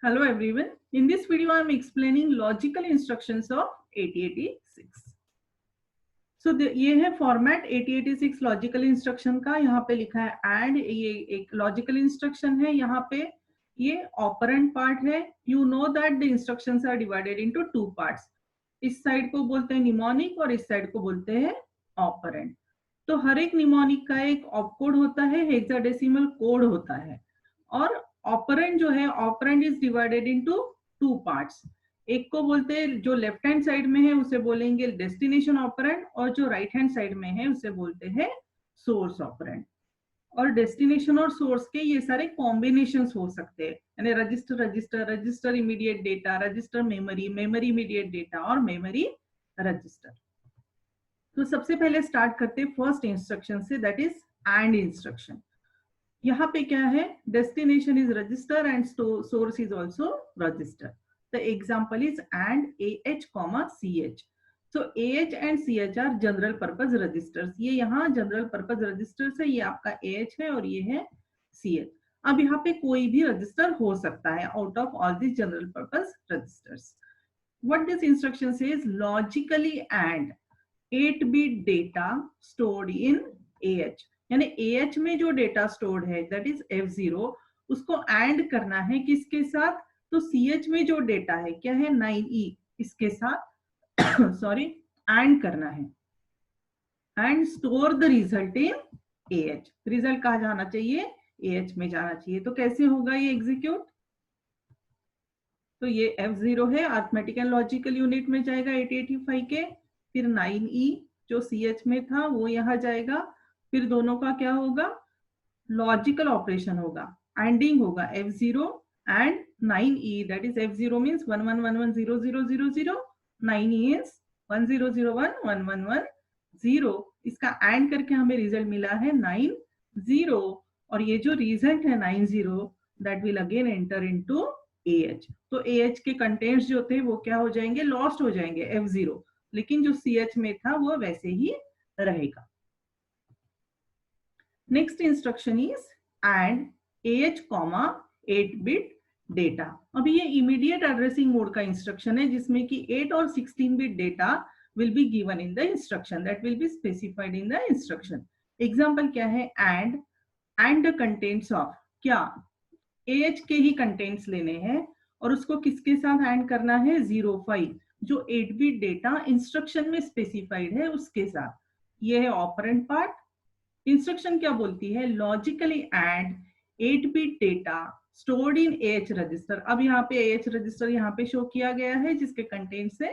Hello everyone. In this video, I am explaining logical instructions of 8086. So ये है format 8086 logical instruction का. यहाँ पे लिखा है एंड, ये एक लॉजिकल इंस्ट्रक्शन है. यहाँ पे ये ऑपरेंड पार्ट है. You know that the instructions are divided into two parts. इस साइड को बोलते हैं निमोनिक और इस साइड को बोलते हैं ऑपरेंड. तो हर एक निमोनिक का एक ऑपकोड होता है, हेक्साडेसिमल कोड होता है. और ऑपरेंड जो है, operand is divided into two parts. एक को बोलते हैं, जो लेफ्ट हैंड साइड में है उसे बोलेंगे डेस्टिनेशन ऑपरेंड, और जो राइट हैंड साइड में है उसे बोलते हैं सोर्स ऑपरेंड. और डेस्टिनेशन और सोर्स के ये सारे कॉम्बिनेशंस हो सकते हैं, यानी register register, register immediate data, register memory, memory immediate data और मेमोरी रजिस्टर. तो सबसे पहले स्टार्ट करते हैं फर्स्ट इंस्ट्रक्शन से, दैट इज एंड इंस्ट्रक्शन. यहाँ पे क्या है, destination is register and source is also register. The example is AND AH, CH. So AH and CH are general purpose registers. ये यहाँ general purpose registers है. ये आपका AH है और ये है CH. अब यहाँ पे कोई भी रजिस्टर हो सकता है out of all these general purpose registers. What this instruction says, logically AND 8-bit data stored in AH. यानी AH में जो डेटा स्टोर्ड है that is F0, उसको AND करना है किसके साथ? तो CH में जो डेटा है क्या है, 9E, इसके साथ सॉरी एंड करना है. And store the result in AH. Result कहाँ जाना चाहिए? AH में जाना चाहिए. तो कैसे होगा ये एग्जीक्यूट? तो ये F0 है, अरिथमेटिक एंड लॉजिकल यूनिट में जाएगा 8085 के. फिर 9E जो CH में था वो यहाँ जाएगा. फिर दोनों का क्या होगा, लॉजिकल ऑपरेशन होगा, एंडिंग होगा F0 and 9E, that is F0 means 11110000, 9E is 10011110. इसका एंड करके हमें रिजल्ट मिला है 90, और ये जो रिजल्ट है 90 that will again enter into AH. तो AH के कंटेंट्स जो थे वो क्या हो जाएंगे, लॉस्ट हो जाएंगे F0, लेकिन जो CH में था वो वैसे ही रहेगा. Next instruction is and AH, 8-bit data. अभी ये इमीडिएट एड्रेसिंग मोड का इंस्ट्रक्शन है, जिसमें कि 8 और 16-bit data will be given in the instruction, that will be specified in the instruction. Example क्या है, एंड द कंटेंट्स ऑफ, क्या AH के ही कंटेंट्स लेने हैं और उसको किसके साथ एंड करना है, 05, जो 8-bit डेटा इंस्ट्रक्शन में स्पेसिफाइड है उसके साथ. ये है ऑपरेंड पार्ट. इंस्ट्रक्शन क्या बोलती है, logically and 8-bit data stored in AH register. अब यहाँ पे AH रजिस्टर यहाँ पे शो किया गया है, जिसके कंटेंट्स है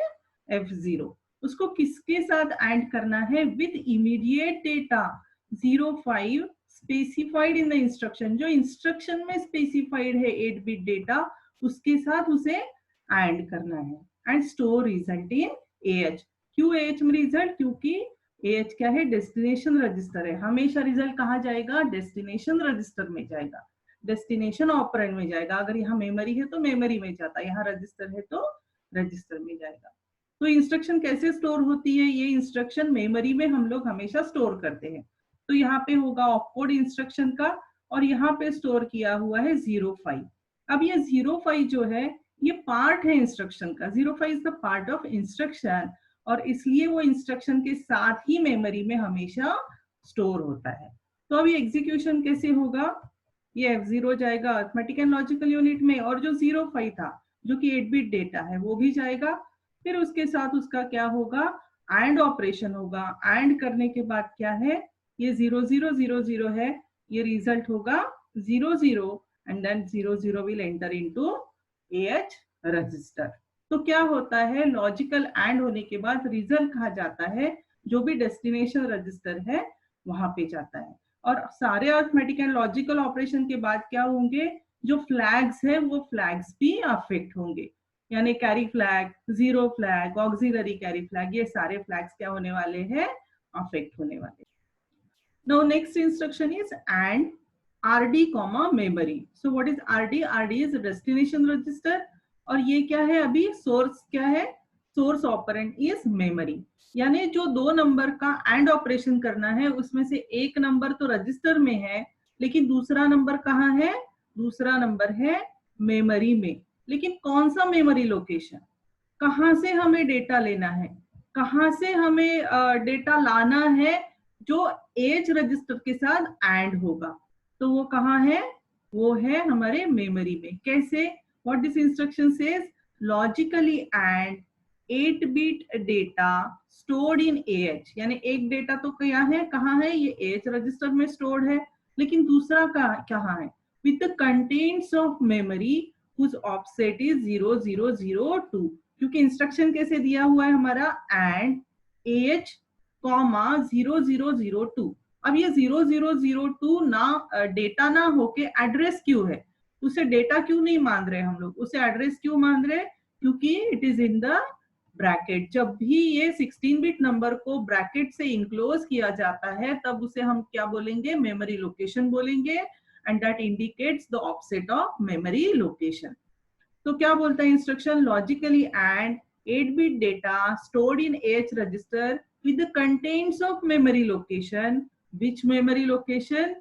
F0. उसको किसके साथ एंड करना है, with immediate data 05 specified in the instruction. जो इंस्ट्रक्शन में स्पेसिफाइड है 8-bit डेटा, उसके साथ उसे एंड करना है. And store result in AH. क्यों AH में रिजल्ट? क्योंकि AH क्या है, डेस्टिनेशन रजिस्टर है. हमेशा रिजल्ट कहाँ जाएगा, डेस्टिनेशन रजिस्टर में जाएगा, डेस्टिनेशन ऑपरेंड में जाएगा. अगर यहाँ मेमोरी है तो मेमोरी में जाता है, यहाँ रजिस्टर है तो रजिस्टर में जाएगा. तो इंस्ट्रक्शन कैसे स्टोर होती है, ये इंस्ट्रक्शन मेमोरी में हम लोग हमेशा स्टोर करते हैं. तो यहाँ पे होगा ऑपकोड इंस्ट्रक्शन का, और यहाँ पे स्टोर किया हुआ है 05. अब ये 05 जो है ये पार्ट है इंस्ट्रक्शन का. 05 is the part of instruction, और इसलिए वो इंस्ट्रक्शन के साथ ही मेमोरी में हमेशा स्टोर होता है. तो अभी एग्जीक्यूशन कैसे होगा, ये F0 जाएगा अरिथमेटिक एंड लॉजिकल यूनिट में, और जो 05 था जो कि 8-bit डेटा है वो भी जाएगा. फिर उसके साथ उसका क्या होगा, एंड ऑपरेशन होगा. एंड करने के बाद क्या है, ये 0000 है, ये रिजल्ट होगा 00, and then 00 will enter into AH register. तो क्या होता है, लॉजिकल एंड होने के बाद रिजल्ट कहाँ जाता है, जो भी डेस्टिनेशन रजिस्टर है वहां पे जाता है. और सारे अरिथमेटिक एंड लॉजिकल ऑपरेशन के बाद क्या होंगे, जो फ्लैग्स है वो फ्लैग्स भी अफेक्ट होंगे, यानी carry flag, zero flag, auxiliary carry flag, ये सारे फ्लैग्स क्या होने वाले हैं, अफेक्ट होने वाले. Now next instruction is and RD, memory. So what is RD? RD is destination register, और ये क्या है, अभी सोर्स क्या है, सोर्स ऑपरेंड इज मेमोरी. यानी जो दो नंबर का एंड ऑपरेशन करना है उसमें से एक नंबर तो रजिस्टर में है, लेकिन दूसरा नंबर कहाँ है, दूसरा नंबर है मेमोरी में. लेकिन कौन सा मेमोरी लोकेशन, कहाँ से हमें डेटा लेना है, कहाँ से हमें डेटा लाना है जो एज रजिस्टर के साथ ऐड होगा, तो वो कहाँ है, वो है हमारे मेमोरी में। कैसे, what this instruction says, logically and 8-bit data stored in AH, यानी एक डेटा तो क्या है, कहाँ है, ये AH रजिस्टर में स्टोर्ड है, लेकिन दूसरा कहाँ है, with the contents of memory whose offset is 0002, क्योंकि इंस्ट्रक्शन कैसे दिया हुआ है हमारा, एंड AH, 0002। अब ये 0002 ना डेटा ना होके एड्रेस क्यों है, उसे डेटा क्यों नहीं मान रहे हम लोग, उसे एड्रेस क्यों मान रहे, क्योंकि it is in the bracket. जब भी ये 16-bit नंबर को ब्रैकेट से इनक्लोज किया जाता है तब उसे हम क्या बोलेंगे, मेमोरी लोकेशन बोलेंगे, and that indicates the offset of memory location. तो क्या बोलता है instruction, logically and 8-bit data stored in AH register with the contents of memory location, which memory location,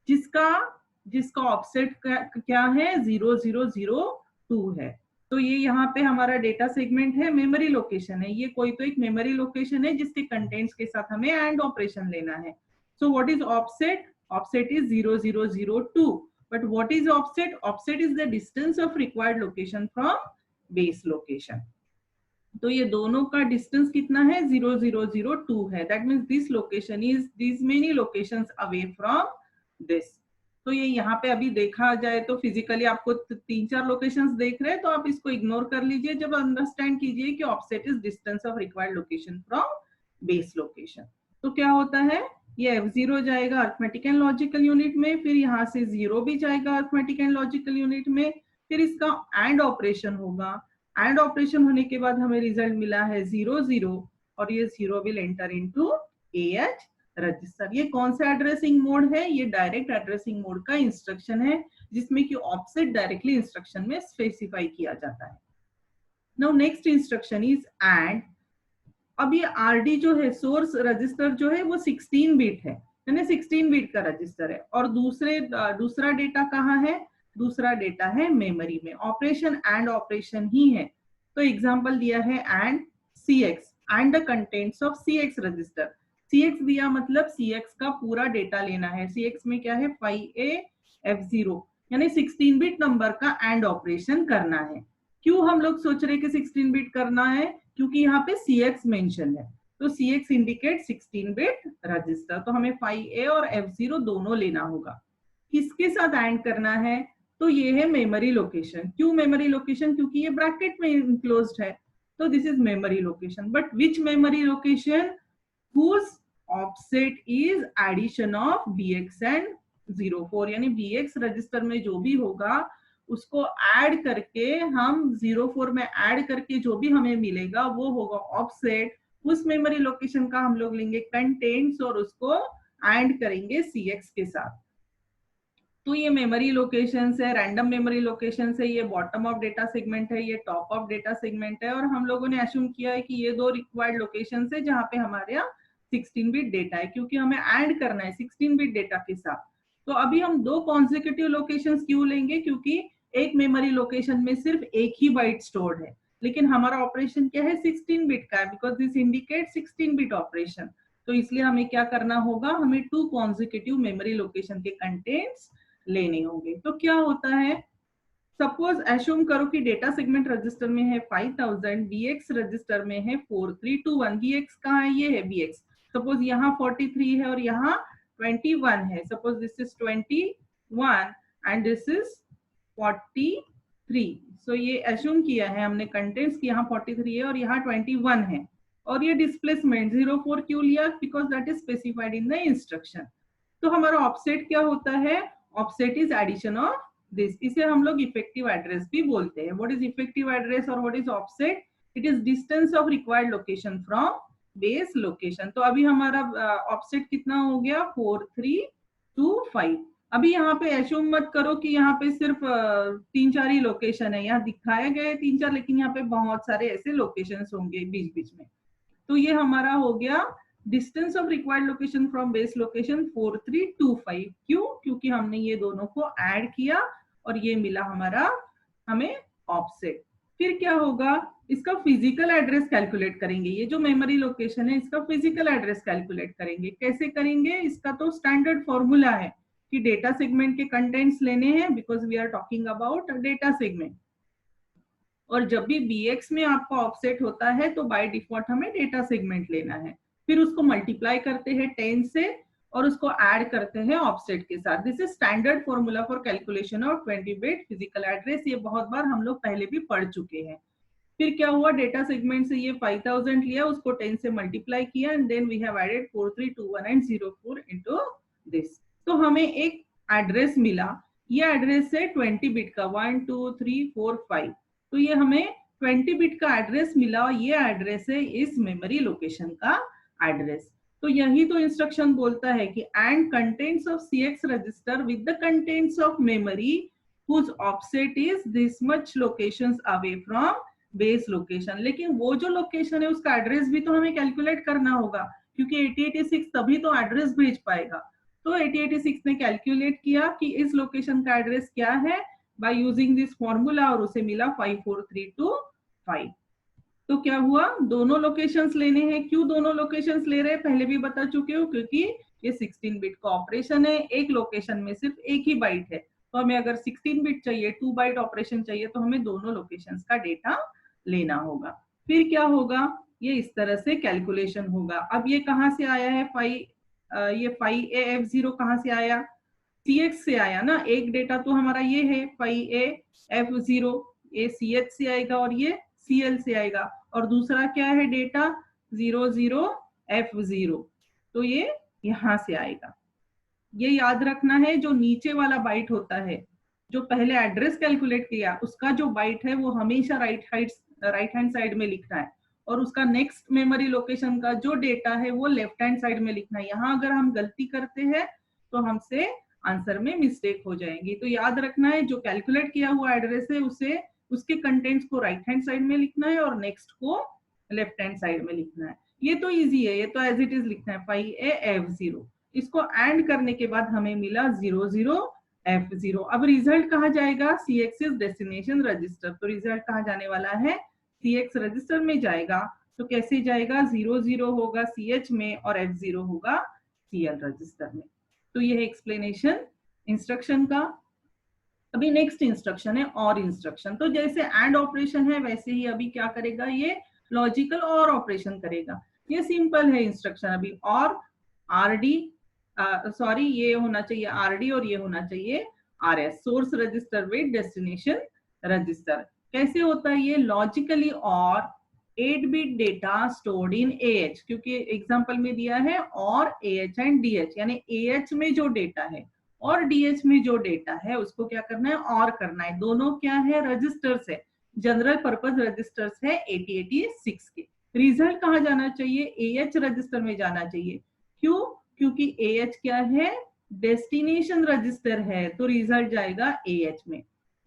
जिसका ऑफसेट क्या है, 0002 है। तो ये यहाँ पे हमारा डेटा सेगमेंट है, मेमोरी लोकेशन है, ये कोई तो एक मेमोरी लोकेशन है जिसके कंटेंट्स के साथ हमें एंड ऑपरेशन लेना है। So what is offset, offset is 0002, but what is offset, offset is the distance of required location from base location। तो ये दोनों का डिस्टेंस कितना है, 0002 है, that means this location is this many locations away from this. तो ये यहाँ पे अभी देखा जाए तो फिजिकली आपको 3-4 लोकेशंस देख रहे हैं, तो आप इसको इग्नोर कर लीजिए, जब अंडरस्टैंड कीजिए कि offset is distance of required location from base location. तो क्या होता है, ये F0 जाएगा अर्थमेटिक एंड लॉजिकल यूनिट में, फिर यहाँ से 0 भी जाएगा अर्थमेटिक एंड लॉजिकल यूनिट में, फिर इसका एंड ऑपरेशन होगा, एंड ऑपरेशन होने के बाद हमें रिजल्ट मिला है 00, और ये 0 will enter into AH register. ये कौन सा एड्रेसिंग मोड है, ये डायरेक्ट एड्रेसिंग मोड का इंस्ट्रक्शन है, जिसमें कि ऑफसेट डायरेक्टली इंस्ट्रक्शन में स्पेसिफाई किया जाता है। Now next instruction is and. अब ये RD जो है, सोर्स रजिस्टर जो है वो 16-bit है, यानी 16-bit का रजिस्टर है, और दूसरा डेटा कहाँ है, दूसरा डेटा है मेमोरी में। ऑपरेशन एंड ऑपरेशन ही है, तो एग्जांपल दिया है and CX and the contents of CX register. CX दिया मतलब CX का पूरा डेटा लेना है, CX में क्या है, 5A F0, यानी 16-bit नंबर का एंड ऑपरेशन करना है। क्यों हम लोग सोच रहे कि 16-bit करना है, क्योंकि यहाँ पे CX मेंशन है, तो CX इंडिकेट 16-bit रजिस्टर, तो हमें 5A और F0 दोनों लेना होगा। किसके साथ एंड करना है, तो ये है मेमोरी लोकेशन। क्यों मेमोरी लोकेशन, क्योंकि ये ब्रैकेट में इनक्लोज्ड है, तो this is memory location. But which memory location, whose offset is addition of BX and 04, यानी BX रजिस्टर में जो भी होगा उसको ऐड करके हम 04 में ऐड करके जो भी हमें मिलेगा वो होगा ऑफसेट। उस मेमोरी लोकेशन का हम लोग लेंगे कंटेंट्स और उसको ऐड करेंगे CX के साथ। तो ये मेमोरी लोकेशंस है, रैंडम मेमोरी लोकेशंस है, ये बॉटम ऑफ डेटा सेगमेंट है, ये टॉप ऑफ डेटा सेगमेंट है, और हम लोगों ने एज्यूम किया है कि ये दो रिक्वायर्ड लोकेशंस है जहाँ पे हमारे यहाँ 16-bit डेटा है, क्योंकि हमें ऐड करना है 16-bit डेटा के साथ। तो अभी हम दो कॉन्सेक्यूटिव लोकेशंस क्यों लेंगे, क्योंकि एक मेमोरी लोकेशन में सिर्फ एक ही बाइट स्टोर्ड है, लेकिन हमारा ऑपरेशन क्या है, 16-bit का है, because this indicate 16-bit operation. तो इसलिए हमें क्या करना होगा, हमें 2 कॉन्सेक्यूटिव मेमोरी लोकेशन के कंटेंट्स लेने होंगे। तो क्या होता है, सपोज एज्यूम करो कि डेटा सेगमेंट रजिस्टर में है 5000, BX रजिस्टर में है 4321। BX कहाँ है, ये है BX। सपोज यहाँ 43 है और यहाँ 21 है, suppose this is 21 and this is 43। सो ये एज्यूम किया है हमने कंटेंट्स की, यहाँ 43 है और यहाँ 21 है, और ये डिस्प्लेसमेंट 04 क्यों लिया, because that is specified in the instruction. तो हमारा ऑफसेट क्या होता है, offset is addition of this, इसे हम लोग इफेक्टिव एड्रेस भी बोलते हैं। व्हाट इज इफेक्टिव एड्रेस और what is offset, it is distance of required location from base location. तो अभी हमारा ऑफसेट कितना हो गया, 4325। अभी यहाँ पे एज्यूम मत करो कि यहाँ पे सिर्फ 3-4 ही लोकेशन है, यहाँ दिखाया गया है 3-4, लेकिन यहाँ पे बहुत सारे ऐसे लोकेशंस होंगे बीच बीच में। तो ये हमारा हो गया distance of required location from base location 4325। क्यों, क्योंकि हमने ये दोनों को ऐड किया और ये मिला हमारा हमें ऑफसेट। फिर क्या होगा, इसका फिजिकल एड्रेस कैलकुलेट करेंगे। ये जो मेमोरी लोकेशन है इसका फिजिकल एड्रेस कैलकुलेट करेंगे। कैसे करेंगे, इसका तो स्टैंडर्ड फॉर्मूला है कि डेटा सेगमेंट के कंटेंट्स लेने हैं, because we are talking about data segment. और जब भी bx में आपका ऑफसेट होता है तो बाय डिफॉल्ट हमें डेटा सेगमेंट लेना है। फिर उसको मल्टीप्लाई करते हैं 10 से और उसको ऐड करते हैं ऑफसेट के साथ। This is standard formula for calculation of 20 bit physical address. ये बहुत बार हम लोग पहले भी पढ़ चुके हैं। फिर क्या हुआ, डेटा सेगमेंट से ये 5000 लिया, उसको 10 से मल्टीप्लाई किया and then we have added 4321 and 04 into this. तो हमें एक एड्रेस मिला। ये एड्रेस है 20 बिट का, 1 2 3 4 5। तो ये हमें 20 बिट का एड्रेस मिला और ये एड्रेस है इस मेमोरी लोकेशन का एड्रेस। तो यही तो इंस्ट्रक्शन बोलता है कि and contents of CX register with the contents of memory whose offset is this much locations away from base location. लेकिन वो जो लोकेशन है उसका एड्रेस भी तो हमें कैलकुलेट करना होगा, क्योंकि 8086 तभी तो एड्रेस भेज पाएगा। तो 8086 ने कैलकुलेट किया कि इस लोकेशन का एड्रेस क्या है बाय यूजिंग दिस फॉर्मूला, और उसे मिला 54325। तो क्या हुआ, दोनों लोकेशंस लेने हैं। क्यों दोनों लोकेशंस ले रहे हैं पहले भी बता चुके हो, क्योंकि ये 16 बिट का ऑपरेशन है। एक लोकेशन में सिर्फ एक ही बाइट है, तो हमें अगर 16 बिट चाहिए, 2 बाइट ऑपरेशन चाहिए, तो हमें दोनों लोकेशंस का डेटा लेना होगा। फिर क्या होगा, ये इस तरह से कैलकुलेशन होगा। अब ये कहां से आया है, ये 5AF0 कहां से आया, CX से आया ना। एक डेटा तो हमारा ये है 5AF0, ये CH से आएगा और ये CL से आएगा। और दूसरा क्या है डेटा 00F0, तो ये यहां से आएगा। ये याद रखना है, जो नीचे वाला बाइट होता है, जो पहले एड्रेस कैलकुलेट किया, उसका जो बाइट है वो हमेशा राइट हैंड साइड में लिखना है, और उसका नेक्स्ट मेमोरी लोकेशन का जो डेटा है वो लेफ्ट हैंड साइड में लिखना है। यहाँ अगर हम गलती करते हैं तो हमसे आंसर में मिस्टेक हो जाएगी। तो याद रखना है, जो कैलकुलेट किया हुआ एड्रेस है उसे, उसके कंटेंट्स को राइट हैंड साइड में लिखना है और नेक्स्ट को लेफ्ट हैंड साइड में लिखना है। ये तो इजी है, ये तो एज इट इज लिखना है 5AF0। इसको एंड करने के बाद हमें मिला 00F0। अब रिजल्ट कहाँ जाएगा, CX डेस्टिनेशन रजिस्टर। तो रिजल्ट कहाँ जाने वाला है, CX रजिस्टर में जाएगा। तो कैसे जाएगा, 00 होगा CH में और F0 होगा CL रजिस्टर में। तो ये है एक्सप्लेनेशन इंस्ट्रक्शन का। अभी नेक्स्ट इंस्ट्रक्शन है और इंस्ट्रक्शन। तो जैसे एंड ऑपरेशन है वैसे ही अभी क्या करेगा, ये लॉजिकल और ऑपरेशन करेगा। ये सिंपल है इंस्ट्रक्शन। अभी और RD, सॉरी ये होना चाहिए RD और ये होना चाहिए RS, source register with destination register. कैसे होता है ये, लॉजिकली और 8 bit data stored in AH, क्योंकि एग्जांपल में दिया है और AH एंड DH, यानी AH में जो डेटा है और DH में जो डेटा है उसको क्या करना है, और करना है। दोनों क्या है, रजिस्टर्स है, जनरल पर्पस रजिस्टर्स है 8086 के। रिजल्ट कहाँ जाना चाहिए, AH रजिस्टर में जाना चाहिए। क्यों, क्योंकि AH क्या है, डेस्टिनेशन रजिस्टर है, तो रिजल्ट जाएगा AH में।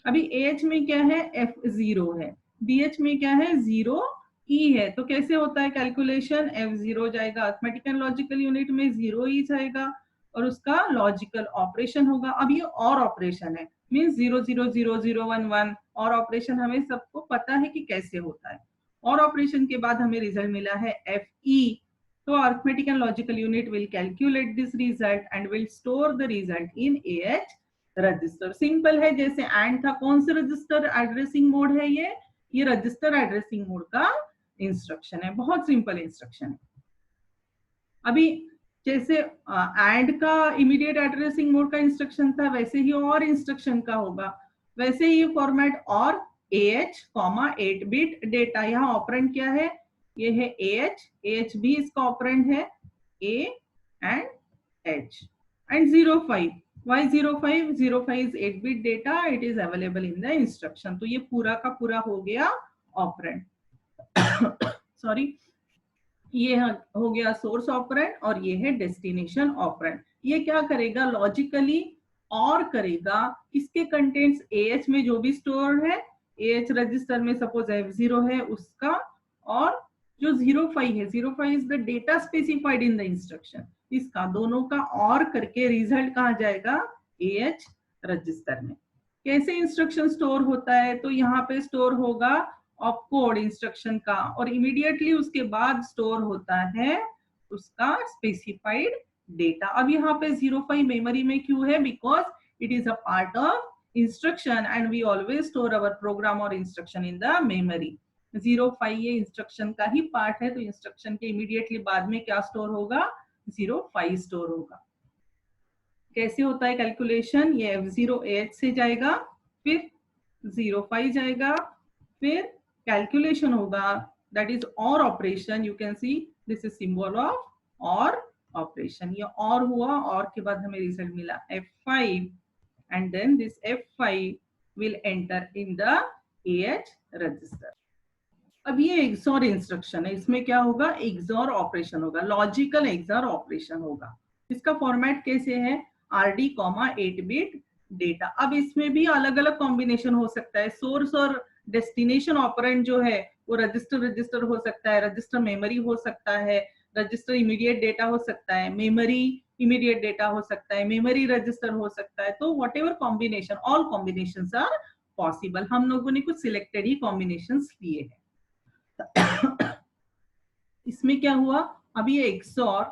अभी AH में क्या है, F0 है, DH में क्या है, 0E है। तो कैसे होता है कैलकुलेशन, F0 जाएगा अरिथमेटिक एंड लॉजिकल यूनिट में, 0E जाएगा और उसका लॉजिकल ऑपरेशन होगा। अब ये और ऑपरेशन है, मीन्स 000011 और ऑपरेशन हमें सबको पता है कि कैसे होता है। और ऑपरेशन के बाद हमें रिजल्ट मिला है FE। So arithmetic and logical unit will calculate this result and will store the result in AH register. Simple है, जैसे AND था, कौन से रजिस्टर एड्रेसिंग मोड है, ये रजिस्टर एड्रेसिंग मोड का इंस्ट्रक्शन है। बहुत सिंपल इंस्ट्रक्शन है। अभी जैसे AND का इमीडिएट एड्रेसिंग मोड का इंस्ट्रक्शन था, वैसे ही और इंस्ट्रक्शन का होगा। वैसे ही फॉर्मेट और AH, 8 बिट डेटा। यहाँ ऑपरेंड क्या है, ये है AH भी इसका ऑपरेंड है, A and H and 05। Why 05? 05 is 8 bit data, it is available in the instruction। तो ये पूरा का पूरा हो गया ऑपरेंड। सॉरी, ये हो गया सोर्स ऑपरेंड और ये है डेस्टिनेशन ऑपरेंड। ये क्या करेगा, लॉजिकली और करेगा किसके कंटेंट्स, AH में जो भी स्टोर है, AH रजिस्टर में सपोज F0 है उसका, और जो 05 है, 05 is the data specified in the instruction, इसका, दोनों का और करके रिजल्ट कहाँ जाएगा, AH रजिस्टर में। कैसे इंस्ट्रक्शन स्टोर होता है, तो यहाँ पे स्टोर होगा ऑपकोड इंस्ट्रक्शन का, और इमीडिएटली उसके बाद स्टोर होता है उसका स्पेसिफाइड डेटा। अब यहाँ पे 05 मेमोरी में क्यों है, because it is a part of instruction and we always store our program और इंस्ट्रक्शन इन द मेमोरी। 05 ये इंस्ट्रक्शन का ही पार्ट है, तो इंस्ट्रक्शन के इमीडिएटली बाद में क्या स्टोर होगा, 05 स्टोर होगा। कैसे होता है कैलकुलेशन, ये F0AH से जाएगा, फिर 05 जाएगा, फिर कैलकुलेशन होगा, दैट इज और operation. You can see this is symbol of और ऑपरेशन। ये और हुआ, और के बाद हमें रिजल्ट मिला F5 and then this F5 will enter in the AH register. अब ये एक्सॉर इंस्ट्रक्शन है, इसमें क्या होगा, एक्सॉर ऑपरेशन होगा, लॉजिकल एक्सॉर ऑपरेशन होगा। इसका फॉर्मेट कैसे है, RD 8 बिट डेटा। अब इसमें भी अलग अलग कॉम्बिनेशन हो सकता है, सोर्स और डेस्टिनेशन ऑपरेंड जो है वो रजिस्टर रजिस्टर हो सकता है, रजिस्टर मेमोरी हो सकता है, रजिस्टर इमीडिएट डेटा हो सकता है, मेमोरी इमीडिएट डेटा हो सकता है, मेमोरी रजिस्टर हो सकता है। तो whatever combination, all combinations are possible. हम लोगों ने कुछ सिलेक्टेड ही कॉम्बिनेशंस लिए हैं। इसमें क्या हुआ, अभी ये XOR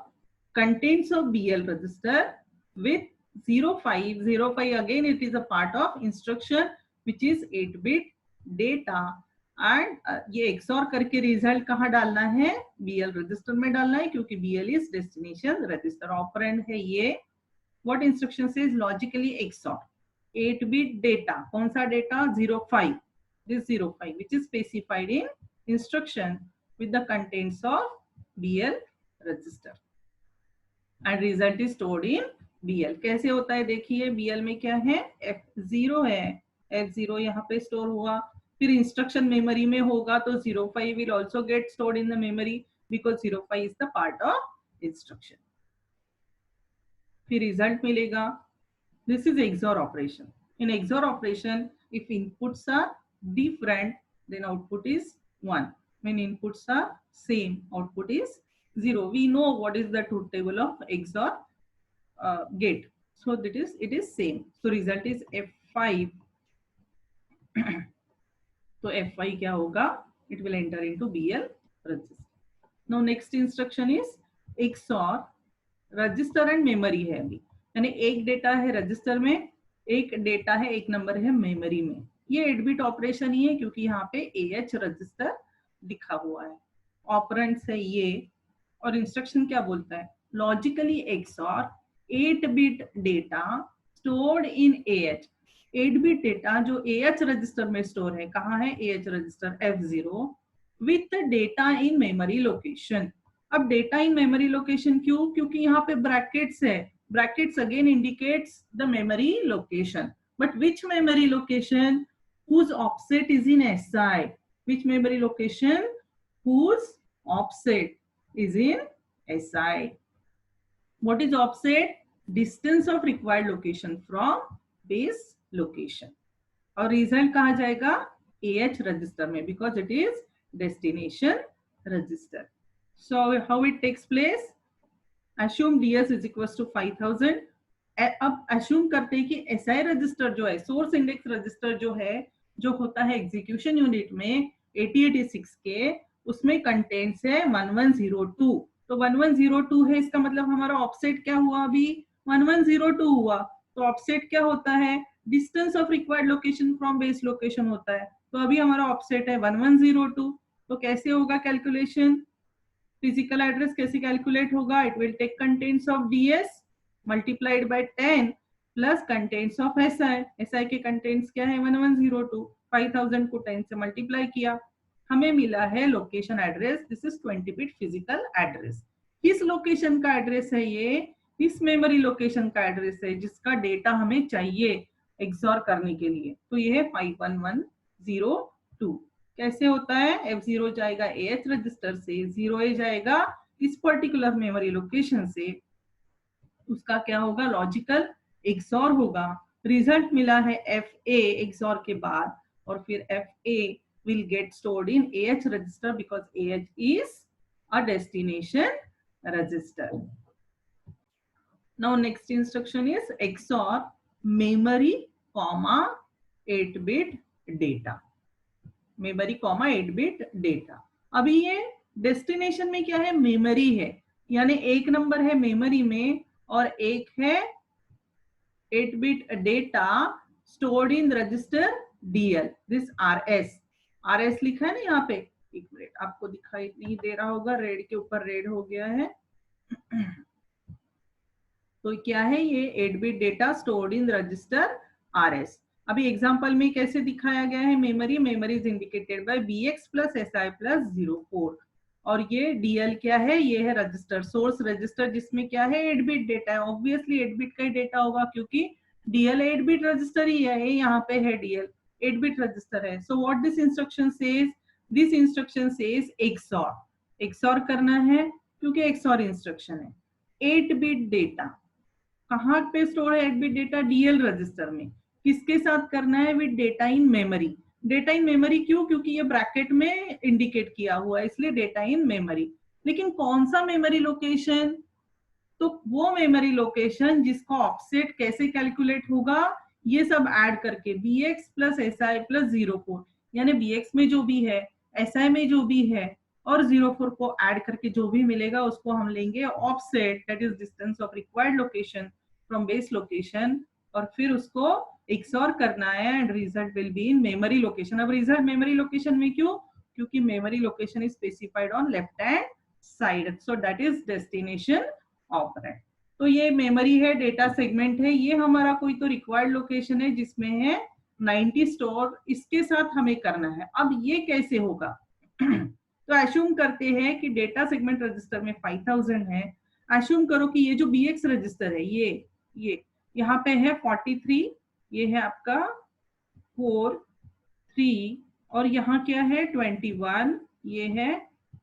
contains of BL register with 05. 05 again it is a part of instruction which is 8 bit data and ये XOR करके रिजल्ट कहाँ डालना है, BL रजिस्टर में डालना है, क्योंकि BL is destination register, operand है ये। What instruction says logically XOR 8 bit data, कौन सा data, 05, this 05 which is specified in instruction with the contents of BL register and result is stored in BL। कैसे होता है देखिए, BL में क्या है, F0 है, F0 यहाँ पे स्टोर हुआ, फिर इंस्ट्रक्शन मेमोरी में होगा तो 05 will also get stored in the memory because 05 is the part of instruction। फिर रिजल्ट मिलेगा, this is XOR operation। in XOR operation if inputs are different then output is 1, when inputs are same output is 0। we know what is the truth table of XOR gate, so that is it is same, so result is F5। तो F5 क्या होगा, it will enter into BL register। now next instruction is XOR register and memory है अभी, यानी एक data है register में, एक डेटा है, एक नंबर है मेमोरी में। ये 8 बिट ऑपरेशन ही है क्योंकि यहाँ पे AH रजिस्टर लिखा हुआ है, ऑपरेंड्स है ये, और इंस्ट्रक्शन क्या बोलता है, logically XOR 8 bit data stored in AH। 8 bit data जो AH रजिस्टर में स्टोर है, कहाँ है, AH register F0 with data in memory location. अब डेटा इन मेमोरी लोकेशन क्यों, क्योंकि यहाँ पे ब्रैकेट्स है, brackets again indicates the memory location, but which memory location, whose offset is in SI, which memory location whose offset is in SI। what is offset, distance of required location from base location, और result कहाँ जाएगा, AH register में, because it is destination register। so how it takes place, assume DS is equals to 5000। अब assume करते हैं कि SI register जो है, सोर्स इंडेक्स रजिस्टर जो है, जो होता है एग्जीक्यूशन यूनिट में 8086 के, उसमें कंटेंट्स है 1102। तो 1102 है, इसका मतलब हमारा ऑफसेट क्या हुआ, अभी 1102 हुआ। तो ऑफसेट क्या होता है, distance of required location from base location होता है। तो अभी हमारा ऑफसेट है 1102। तो कैसे होगा कैलकुलेशन, फिजिकल एड्रेस कैसे कैलकुलेट होगा, it will take contents of DS multiplied by 10 plus contents of SI। SI के कंटेंट्स क्या है 1102, 5000 को 10 से मल्टीप्लाई किया, हमें मिला है location address, this is 20 bit physical address. किस लोकेशन का एड्रेस है ये, इस मेमोरी लोकेशन का एड्रेस है जिसका डेटा हमें चाहिए एक्सॉर करने के लिए, तो ये है 51102। कैसे होता है, F0 जाएगा AH रजिस्टर से, 0A जाएगा इस पर्टिकुलर मेमोरी लोकेशन से, उसका क्या होगा, लॉजिकल एक्सॉर होगा। रिजल्ट मिला है FA एक्सॉर के बाद, और फिर FA will get stored in AH register because AH is a destination register। now next instruction is XOR memory comma 8 bit data, memory comma 8 bit data. अभी ये destination में क्या है, मेमोरी है, यानी एक नंबर है मेमोरी में और एक है 8 bit data stored in register DL, this RS लिखा है ना यहाँ पे, एक मिनट आपको दिखाई नहीं दे रहा होगा, रेड के ऊपर रेड हो गया है। तो क्या है ये 8 bit data stored in register RS। अभी एग्जांपल में कैसे दिखाया गया है, memory is indicated by BX plus SI plus 04, और ये DL क्या है, ये है रजिस्टर, सोर्स रजिस्टर, जिसमें क्या है 8 बिट डेटा है। ऑब्वियसली 8 बिट का ही डेटा होगा क्योंकि DL 8 बिट रजिस्टर ही है, यहाँ पे है DL 8 बिट रजिस्टर है। So what this instruction says, this instruction says XOR करना है क्योंकि XOR इंस्ट्रक्शन है। 8 बिट डेटा कहाँ पे स्टोर है, 8 बिट डेटा DL रजिस्टर में, किसके साथ करना है, with data in memory. Data in memory क्यों, क्योंकि ये ब्रैकेट में इंडिकेट किया हुआ है, इसलिए डेटा इन मेमोरी। लेकिन कौन सा मेमोरी लोकेशन, तो वो मेमोरी लोकेशन जिसका ऑफसेट कैसे कैलकुलेट होगा, ये सब ऐड करके BX प्लस SI प्लस 04, यानी BX में जो भी है, SI में जो भी है और 04 को ऐड करके जो भी मिलेगा उसको हम लेंगे offset, that is distance of required location from base location, और फिर उसको XOR करना है and result will be in memory location. अब रिजल्ट मेमोरी लोकेशन में क्यों, क्योंकि memory location is specified on left hand side, so that is destination operand. तो ये मेमोरी है, डेटा सेगमेंट है, ये हमारा कोई तो रिक्वायर्ड लोकेशन है जिसमें है 90 स्टोर, इसके साथ हमें करना है। अब ये कैसे होगा तो एज्यूम करते हैं कि डेटा सेगमेंट रजिस्टर में 5000 है। एज्यूम करो कि ये जो BX रजिस्टर है, ये यहाँ पे है 43, ये है आपका 4 3, और यहाँ क्या है 21, ये है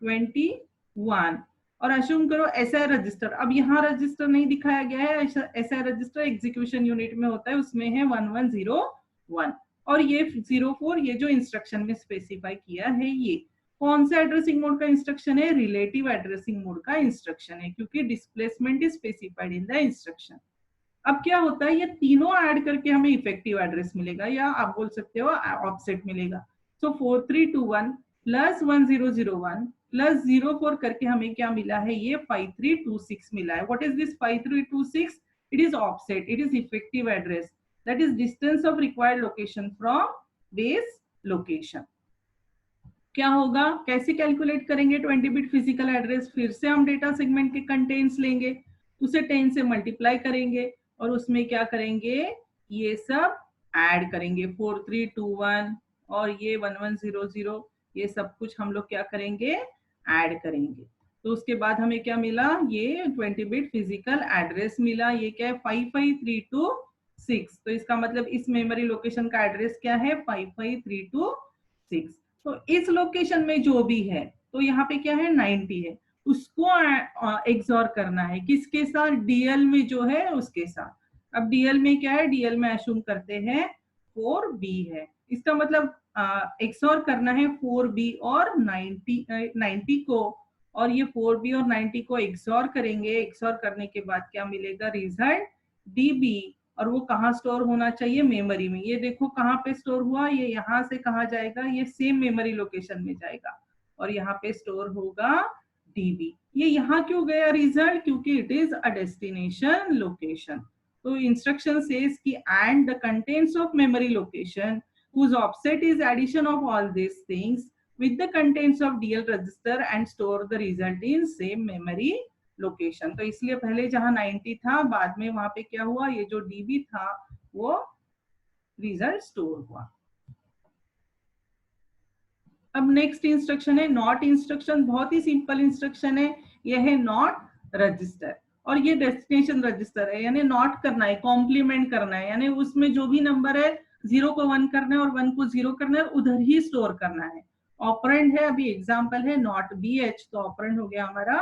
21, और अश्यूम करो SI रजिस्टर। अब यहाँ रजिस्टर नहीं दिखाया गया है, SI रजिस्टर एग्जीक्यूशन यूनिट में होता है, उसमें है 1101, और ये 04 ये जो इंस्ट्रक्शन में स्पेसिफाई किया है, ये कौन सा एड्रेसिंग मोड का इंस्ट्रक्शन है, रिलेटिव एड्रेसिंग मोड का इंस्ट्रक्शन है, क्योंकि displacement is specified in the instruction. अब क्या होता है, ये तीनों ऐड करके हमें इफेक्टिव एड्रेस मिलेगा, या आप बोल सकते हो ऑफसेट मिलेगा। सो 4321 प्लस 1001 प्लस 04 करके हमें क्या मिला है, ये 5326 मिला है। What is this 5326, it is offset, it is effective address, that is distance of required location from base location. क्या होगा, कैसे कैलकुलेट करेंगे 20 बिट फिजिकल एड्रेस, फिर से हम डेटा सेगमेंट के कंटेंट्स लेंगे, उसे 10 से मल्टीप्लाई करेंगे और उसमें क्या करेंगे, ये सब ऐड करेंगे, 4321 और ये 1100, ये सब कुछ हम लोग क्या करेंगे, ऐड करेंगे। तो उसके बाद हमें क्या मिला, ये 20 बिट फिजिकल एड्रेस मिला, ये क्या है 55326। तो इसका मतलब इस मेमोरी लोकेशन का एड्रेस क्या है 55326। तो इस लोकेशन में जो भी है, तो यहाँ पे क्या है 90 है, उसको XOR करना है, किसके साथ, DL में जो है उसके साथ। अब DL में क्या है, DL में अश्यूम करते हैं 4B है, इसका मतलब XOR करना है 4B और 90 को, और ये 4B और 90 को XOR करेंगे। XOR करने के बाद क्या मिलेगा, रिजल्ट DB, और वो कहाँ स्टोर होना चाहिए, मेमोरी में। ये देखो कहाँ पे स्टोर हुआ, ये यहाँ से कहाँ जाएगा, ये सेम मेमोरी लोकेशन में जाएगा और यहाँ पे स्टोर होगा DB। ये यहाँ क्यों गया रिजल्ट, क्योंकि it is a destination location. तो इंस्ट्रक्शन सेज कि and the contents of memory location whose offset is addition of all these things with the contents of DL register and store the result in same memory location. तो इसलिए पहले जहां 90 था, बाद में वहां पे क्या हुआ, ये जो DB था वो रिजल्ट स्टोर हुआ। अब नेक्स्ट इंस्ट्रक्शन है नॉट इंस्ट्रक्शन, बहुत ही सिंपल इंस्ट्रक्शन है, ये है नॉट रजिस्टर, और ये डेस्टिनेशन रजिस्टर है, यानी नॉट करना है, कॉम्प्लीमेंट करना है, यानी उसमें जो भी नंबर है 0 को 1 करना है और 1 को 0 करना है, उधर ही स्टोर करना है। ऑपरेंड है, अभी एग्जांपल है नॉट BH, तो ऑपरेंड हो गया हमारा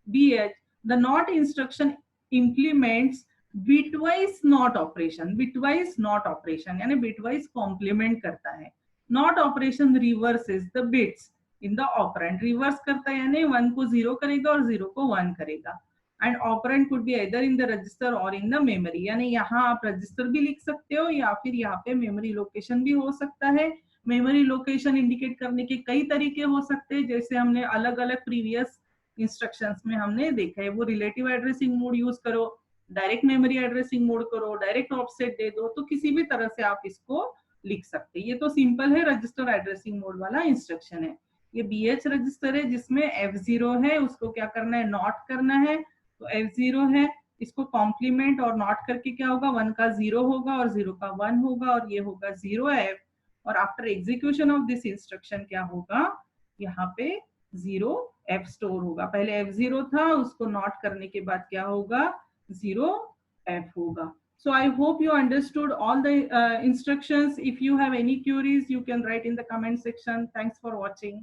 BH। The not instruction implements bitwise not operation, bitwise not operation यानी बिटवाइज कॉम्प्लीमेंट करता है। Not operation reverses the bits in the operand, reverse करता है यानी 1 को 0 करेगा और 0 को 1 करेगा। And operand could be either in the register or in the memory, यानी यहाँ आप रजिस्टर भी लिख सकते हो या फिर यहाँ पे मेमोरी लोकेशन भी हो सकता है। मेमोरी लोकेशन इंडिकेट करने के कई तरीके हो सकते हैं, जैसे हमने अलग अलग प्रीवियस इंस्ट्रक्शंस में हमने देखा है। वो रिलेटिव एड्रेसिंग मोड यूज करो, डायरेक्ट मेमोरी एड्रेसिंग मोड करो, डायरेक्ट ऑफसेट दे दो, तो किसी भी तरह से आप इसको लिख सकते हैं। ये तो सिंपल है, रजिस्टर एड्रेसिंग मोड वाला इंस्ट्रक्शन है। ये BH रजिस्टर है जिसमें F0 है, उसको क्या करना है, नॉट करना है। तो F0 है, इसको कॉम्प्लीमेंट और नॉट करके क्या होगा, 1 का 0 होगा और 0 का 1 होगा और ये होगा 0F। और after execution of this instruction क्या होगा, यहाँ पे 0F स्टोर होगा। पहले F0 था, उसको नॉट करने के बाद क्या होगा, 0F होगा। So I hope you understood all the instructions. If you have any queries, you can write in the comment section. Thanks for watching.